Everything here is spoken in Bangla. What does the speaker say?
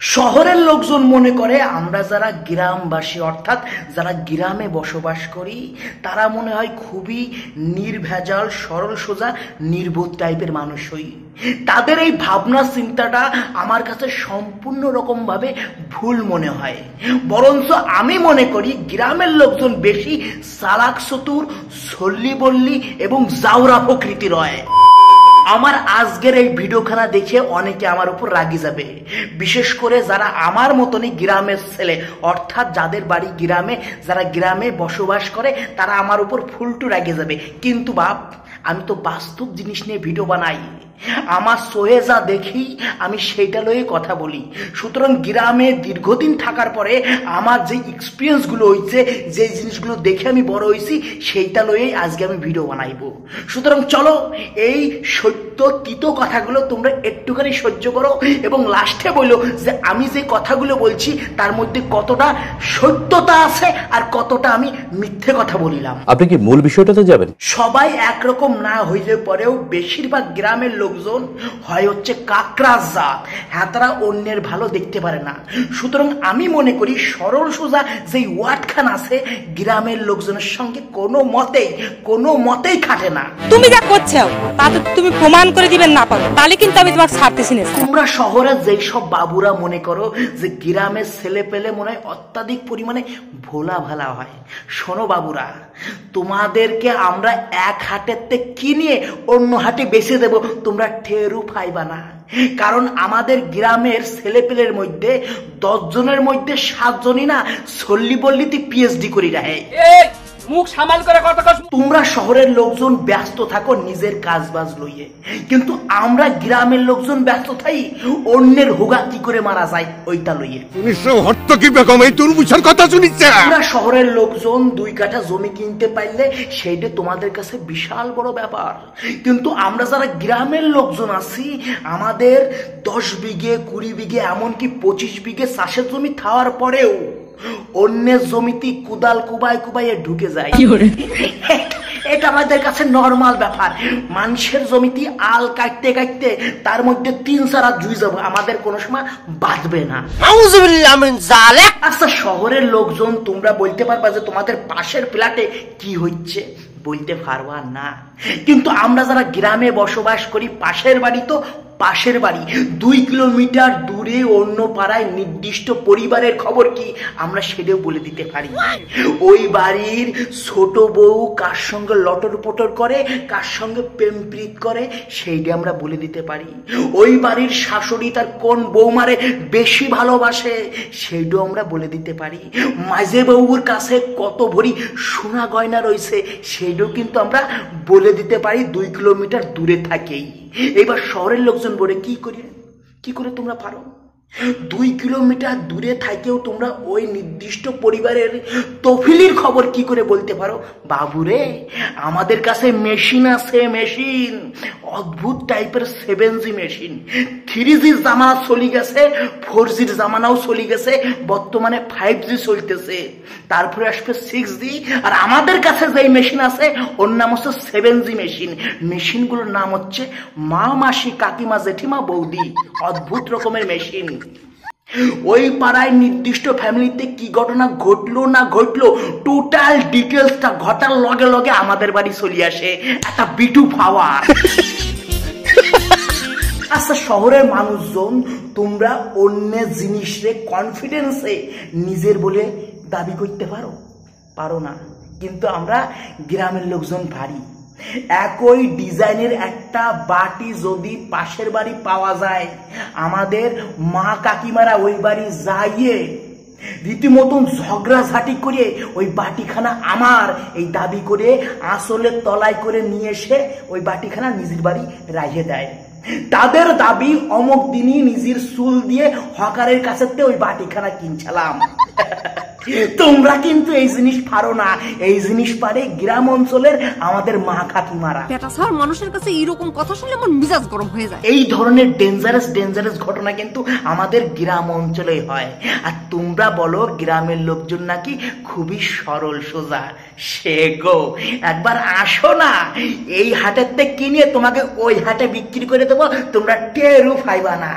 শহরের লোকজন মনে করে আমরা যারা গ্রামবাসী অর্থাৎ যারা গ্রামে বসবাস করি তারা মনে হয় খুবই নির্ভেজাল সরল সোজা নির্বোধ টাইপের মানুষ হই। তাদের এই ভাবনা চিন্তাটা আমার কাছে সম্পূর্ণ রকম ভাবে ভুল মনে হয়। বরঞ্চ আমি মনে করি গ্রামের লোকজন বেশি চালাক চতুর, সল্লি বল্লি এবং জাউরা প্রকৃতির হয়। আমার আজকের এই ভিডিওখানা দেখে অনেকে আমার উপর রাগি যাবে, বিশেষ করে যারা আমার মতনই গ্রামের ছেলে অর্থাৎ যাদের বাড়ি গ্রামে, যারা গ্রামে বসবাস করে তারা আমার উপর ফুলটু রাগে যাবে। কিন্তু বাপ, আমি তো বাস্তব জিনিস নিয়ে ভিডিও বানাই, আমার সোহে যা দেখি আমি সেইটা লয়ে কথা বলি। সুতরাং গ্রামে দীর্ঘদিন থাকার পরে আমার যে এক্সপিরিয়েন্সগুলো হয়েছে, যে জিনিসগুলো দেখে আমি বড় হয়েছি, সেইটা লয়েই আজকে আমি ভিডিও বানাইব। সুতরাং চলো এই সত্য তিতো কথাগুলো তোমরা একটুখানি সহ্য করো এবং লাস্টে বলো যে আমি যে কথাগুলো বলছি তার মধ্যে কতটা সত্যতা আছে আর কতটা আমি মিথ্যে কথা বলিলাম। আপনি কি মূল বিষয়টাতে যাবেন? সবাই একরকম না হইলে পরেও বেশিরভাগ গ্রামের লোকজন হয় হচ্ছে কাকরাস জাত, হ্যাঁ তারা অন্যের ভালো দেখতে পারে না। সুতরাং আমি মনে করি সরল সোজা যে ওয়ার্ডখান আছে গ্রামের লোকজনের সঙ্গে কোনো মতেই খাটে না। তুমি যা করছো তা তো তুমি প্রমাণ করে দিবেন না পারো, তাহলে কিন্তু আমি তোমাকে ছাড়তেছি না। তোমরা শহরে যেই সব বাবুরা মনে করো যে গ্রামের ছেলে পেলে মনে হয় অত্যাধিক পরিমাণে ভোলা ভালা হয়, শোনো বাবুরা, তোমাদেরকে আমরা এক হাটেতে কিনে অন্য হাটে বেচে দেব, তোমরা টেরও পাইবা না। কারণ আমাদের গ্রামের ছেলেপেলের মধ্যে 10 জনের মধ্যে 7 জনই না সল্লি বল্লিতে পিএইচডি করি রাখে। মুখ সামাল করে কথা কস। তোমরা শহরের লোকজন ব্যস্ত থাকো নিজের কাজ বাজ লইয়ে, কিন্তু আমরা গ্রামের লোকজন ব্যস্ত থাই অন্যের হোগা কি করে মারা যায় ওইটা লইয়ে। তোমরা শহরের লোকজন 2 কাঠা জমি কিনতে পারলে সেইটা তোমাদের কাছে বিশাল বড় ব্যাপার, কিন্তু আমরা যারা গ্রামের লোকজন আছি আমাদের 10 বিঘে 20 বিঘে এমনকি 25 বিঘে চাষের জমি থাকার পরেও অন্যের জমিতে কুদাল কুবাইয়ে ঢুকে যায়। এটা আমাদের কাছে নরমাল ব্যাপার। মানুষের জমিতে আল কাটতে তার মধ্যে 3-4 হাত জুই যাবো, আমাদের কোনো সময় বাঁধবে না। আচ্ছা শহরের লোকজন তোমরা বলতে পারবা যে তোমাদের পাশের ফ্ল্যাটে কি হচ্ছে, বলতে পারবা না। কিন্তু আমরা যারা গ্রামে বসবাস করি পাশের বাড়ি তো পাশের বাড়ি, 2 কিলোমিটার দূরে অন্য পাড়ায় নির্দিষ্ট পরিবারের খবর কি আমরা সেটাও বলে দিতে পারি। ওই বাড়ির ছোট বউ কার সঙ্গে লটর পটর করে, কার সঙ্গে প্রেম প্রীত করে সেইটা আমরা বলে দিতে পারি। ওই বাড়ির শাশুড়ি তার কোন বৌমারে বেশি ভালোবাসে সেইটাও আমরা বলে দিতে পারি। মাঝে বউর কাছে কত ভরি সোনা গয়না রয়েছে সেইটাও কিন্তু আমরা বলে দিতে পারি 2 কিলোমিটার দূরে থাকেই। এবার শহরের লোকজন বলে কি করে তোমরা পারো? 2 কিলোমিটার দূরে থাকেও তোমরা ওই নির্দিষ্ট পরিবারের তফিলির খবর কি করে বলতে পারো? বাবুরে, আমাদের কাছে মেশিন আছে, মেশিন অদ্ভুত টাইপের 7G মেশিন। 3G জামানা চলে গেছে, 4G জামানাও চলে গেছে, বর্তমানে 5G চলতেছে, তারপরে আসবে 6G। আর আমাদের কাছে যেই মেশিন আছে ওর নাম হচ্ছে 7G মেশিন। মেশিনগুলোর নাম হচ্ছে মা, মাসি, কাকিমা, জেঠিমা, বৌদি, অদ্ভুত রকমের মেশিন। ওই পাড়ায় নির্দিষ্ট ফ্যামিলিতে কি ঘটনা ঘটলো না ঘটলো টোটাল ডিটেলসটা ঘটার লগে লগে আমাদের বাড়ি চলে আসে একটা বিটু পাওয়ার। আচ্ছা শহরের মানুষজন তোমরা অন্য জিনিসে কনফিডেন্সে নিজের বলে দাবি করতে পারো না, কিন্তু আমরা গ্রামের লোকজন পারি। একই ডিজাইনের একটা বাটি যদি পাশের বাড়ি পাওয়া যায়, আমাদের মা কাকিমারা ওই বাড়ি যাইয়ে রীতিমতন ঝগড়াঝাটি করে ওই বাটিখানা আমার এই দাবি করে আসলে তলায় করে নিয়ে এসে ওই বাটিখানা নিজের বাড়ি রাখিয়ে দেয়। তাদের দাবি অমুক দিনই নিজের চুল দিয়ে হকারের কাছে ওই বাটিখানা কিনছিলাম। তোমরা কিন্তু এই জিনিস পারো না, এই জিনিস পারে গ্রাম অঞ্চলের আমাদের মা কাকিমারা। মানুষের কাছে এইরকম কথা শুনলে আমার মিজাজ গরম হয়ে যায়। এই ধরনের ডেঞ্জারাস ঘটনা কিন্তু আমাদের গ্রাম অঞ্চলে হয়। আর তোমরা বলো গ্রামের লোকজন নাকি খুবই সরল সোজা। সে গো, একবার আসো না এই হাটের থেকে কিনে তোমাকে ওই হাটে বিক্রি করে দেবো, তোমরা টেরও পাইবা না।